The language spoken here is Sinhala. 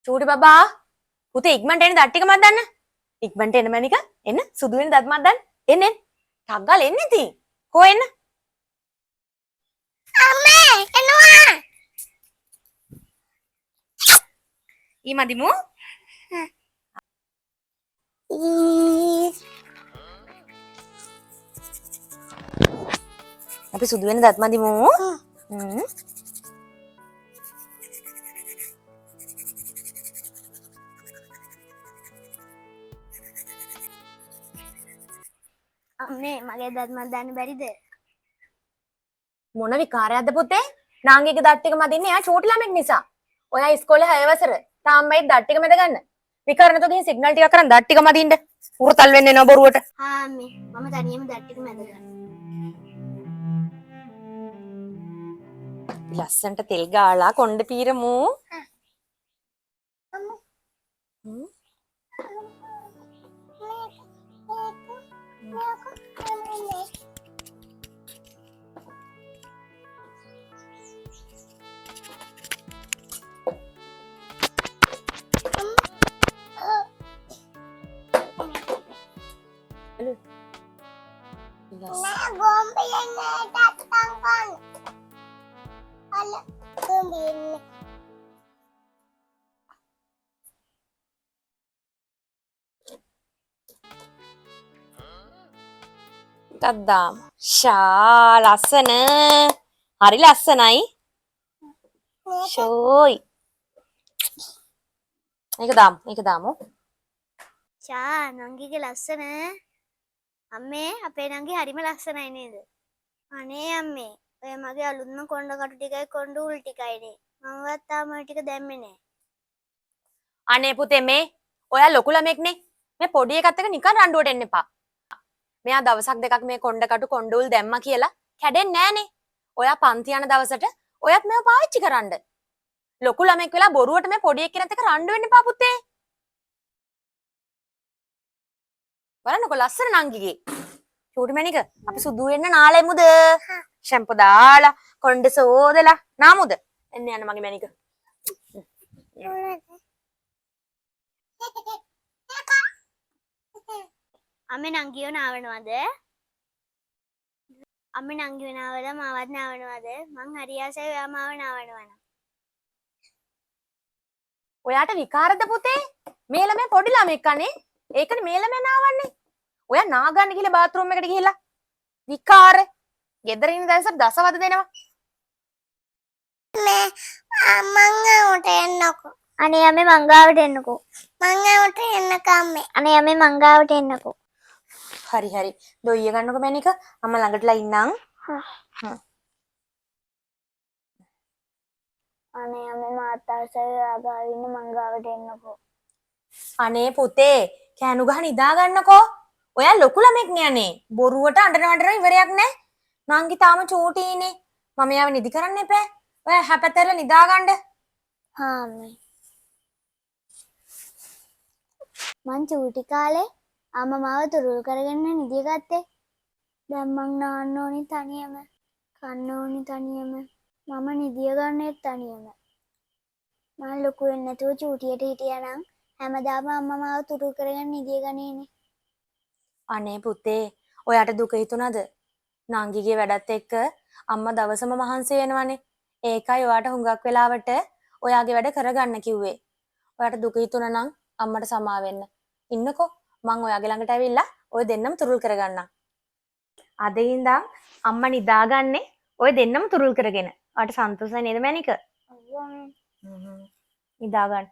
චූටි බබා පුතේ ඉක්මනට එන්න දත් ටික මත් දාන්න. ඉක්මනට එන්න මැනික. එන්න සුදු වෙන දත් මත් දාන්න. එන්න එන්න. ටක් ගාලා එන්න ඉතින්. කො එන්න. අම්මේ එනවා. ඊ මදිමු. අපි සුදු වෙන දත් මදිමු. අම්මේ මගේ දත් මත් දාන්න බැරිද? මොන විකාරයක්ද පුතේ? නාංගිගේ දත් ටික මදින්නේ එයා චූටි ළමෙක් නිසා. ඔයා ඉස්කෝලේ 6 වසර. තාම්මයි දත් ටික මැද ගන්න. විකාර නැතුව ගිහින් සිග්නල් ටිකක් කරන් දත් ටික මදින්න. උරතල් වෙන්නේ නෝ බොරුවට. හා අම්මේ මම තනියම දත් ටික මැද ගන්න. ලස්සන්ට තෙල් ගාලා කොණ්ඩ පීරමු. තද්දාම ෂා ලස්සන හරි ලස්සනයි ෂෝයි මේක දාමු ෂා නංගිගේ ලස්සන. අම්මේ අපේ නංගි හරිම ලස්සනයි නේද? අනේ අම්මේ ඔය මගේ අලුත්ම කොණ්ඩ කටු ටිකයි කොණ්ඩ උල් ටිකයිනේ. මමවත් තාම ඔය ටික දැම්මේ නෑ. අනේ පුතේ මේ ඔයා ලොකු ළමෙක්නේ මේ පොඩි එකත් එක්ක නිකන් රණ්ඩුවට එන්න එපා. මෙයා දවසක් දෙකක් මේ කොණ්ඩ කටු කොණ්ඩ උල් දැම්මා කියලා කැඩෙන්නේ නෑනේ. ඔයා පන්ති යන දවසට ඔයත් මේව පාවිච්චි කරන්න. ලොකු ළමෙක් වෙලා බොරුවට මේ පොඩි එක්කෙනත් එක්ක රණ්ඩු වෙන්න එපා පුතේ. බලන්නකො ලස්සන නංගිගේ. චූටි මැනික අපි සුදු වෙන්න නාලෙමුද? ෂැම්පු දාලා කොණ්ඩ සෝදලා නාමුද? එන්න යන්න මගේ මැනික. අම්මේ නංගිව නාවනවද? අම්මේ නංගිව නාවලා මාවත් නාවනවද? මං හරි ආසයි ඔයා මාව නාවනවා නම්. ඔයාට විකාරද පුතේ? මේ ළමයා පොඩි ළමෙක් අනේ. ඒකනේ මේ ළමයා නාවන්නේ. ඔයා නාගන්න ගිහලා බාත් รู එකට ගිහලා. විකාර. ගෙදර ඉන්න දවසට දසවද දෙනවා. මං ආවට එන්නකෝ. අනේ අම්මේ මං ගාවට එන්නකෝ. මං ආවට එන්නකෝ අම්මේ. අනේ අම්මේ මං ගාවට එන්නකෝ. හරි හරි. දොයිය ගන්නකො මැනික. අම්මා ළඟටලා ඉන්නම්. අනේ අම්මේ මාත් ආසයි ඔයා ගාව ඉන්න මං ගාවට එන්නකෝ. අනේ පුතේ කෑනු ගහ නිදා ගන්නකෝ. ඔයා ලොකු ළමෙක් නේ අනේ. බොරුවට අඬන ඉවරයක් නැහැ. නංගි තාම චූටිනේ. මම යාව නිදි කරන්න එපා. ඔයා හැපැතරලා නිදා ගන්න. හා අම්මේ. මං චූටි කාලේ අම්මා මාව තුරුල් කරගෙන නිදිය ගත්තේ. දැන් මං නාන්න ඕනි තනියම. කන්න ඕනි තනියම. මම නිදිය ගන්නෙත් තනියම. මම ලොකු වෙන්නේ නැතුව චූටියට හිටියා නම් හැමදාම අම්මා මාව තුරුල් කරගෙන නිදිය ගනීනේ. අනේ පුතේ ඔයාට දුක හිතුණාද? නංගිගේ වැඩත් එක්ක අම්මා දවසම මහන්සි වෙනවනේ. ඒකයි ඔයාට හුඟක් වෙලාවට ඔයාගේ වැඩ කරගන්න කිව්වේ. ඔයාට දුක හිතුණා නම් අම්මට සමා වෙන්න. ඉන්නකෝ මං ඔයාගේ ළඟට ඇවිල්ලා ඔය දෙන්නම තුරුල් කරගන්නම්. අද ඉඳන් අම්මා නිදාගන්නේ ඔය දෙන්නම තුරුල් කරගෙන. ඔයාට සන්තෝෂයි නේද මැනික? ඔව් අම්මේ. නිදාගන්න.